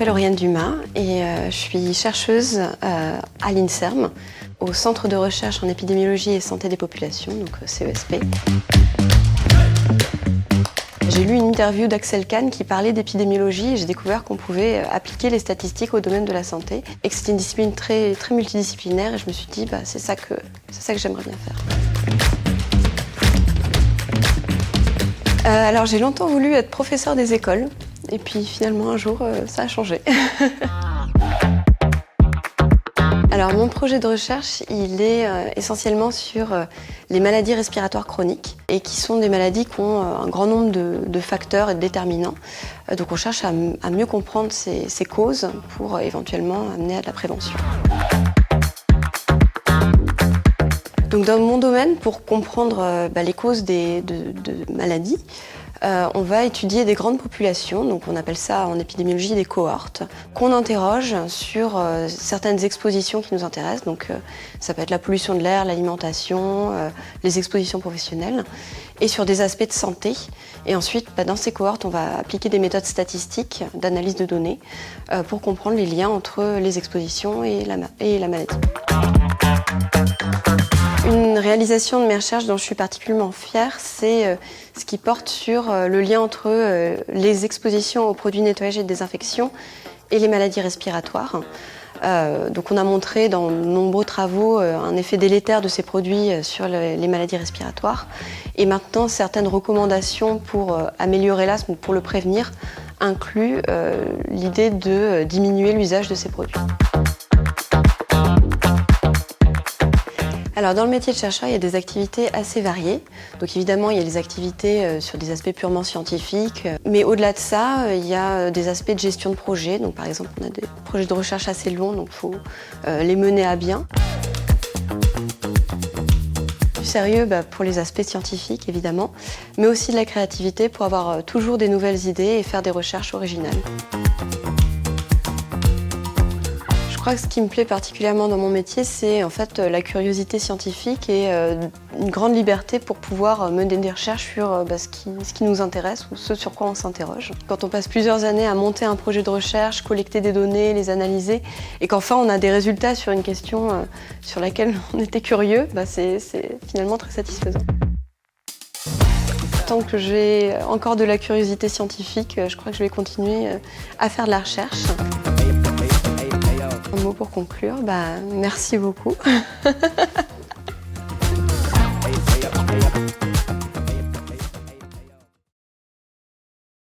m'appelle Oriane Dumas et je suis chercheuse à l'INSERM, au Centre de recherche en épidémiologie et santé des populations, donc CESP. J'ai lu une interview d'Axel Kahn qui parlait d'épidémiologie et j'ai découvert qu'on pouvait appliquer les statistiques au domaine de la santé et que c'était une discipline très multidisciplinaire et je me suis dit c'est ça que j'aimerais bien faire. Alors j'ai longtemps voulu être professeur des écoles et puis finalement un jour ça a changé. Alors mon projet de recherche il est essentiellement sur les maladies respiratoires chroniques et qui sont des maladies qui ont un grand nombre de facteurs et de déterminants. Donc on cherche à mieux comprendre ces causes pour éventuellement amener à de la prévention. Donc dans mon domaine, pour comprendre les causes de maladies, on va étudier des grandes populations, donc on appelle ça en épidémiologie des cohortes, qu'on interroge sur certaines expositions qui nous intéressent. Donc ça peut être la pollution de l'air, l'alimentation, les expositions professionnelles, et sur des aspects de santé. Et ensuite, dans ces cohortes, on va appliquer des méthodes statistiques d'analyse de données pour comprendre les liens entre les expositions et la maladie. Une réalisation de mes recherches dont je suis particulièrement fière, c'est ce qui porte sur le lien entre les expositions aux produits de nettoyage et de désinfection et les maladies respiratoires. Donc on a montré dans de nombreux travaux un effet délétère de ces produits sur les maladies respiratoires. Et maintenant, certaines recommandations pour améliorer l'asthme ou pour le prévenir incluent l'idée de diminuer l'usage de ces produits. Alors dans le métier de chercheur, il y a des activités assez variées. Donc évidemment, il y a les activités sur des aspects purement scientifiques. Mais au-delà de ça, il y a des aspects de gestion de projet. Donc par exemple, on a des projets de recherche assez longs, donc il faut les mener à bien. Du sérieux pour les aspects scientifiques, évidemment, mais aussi de la créativité pour avoir toujours des nouvelles idées et faire des recherches originales. Je crois que ce qui me plaît particulièrement dans mon métier, c'est en fait la curiosité scientifique et une grande liberté pour pouvoir mener des recherches sur ce qui nous intéresse ou ce sur quoi on s'interroge. Quand on passe plusieurs années à monter un projet de recherche, collecter des données, les analyser, et qu'enfin on a des résultats sur une question sur laquelle on était curieux, c'est finalement très satisfaisant. Tant que j'ai encore de la curiosité scientifique, je crois que je vais continuer à faire de la recherche. Un mot pour conclure, merci beaucoup.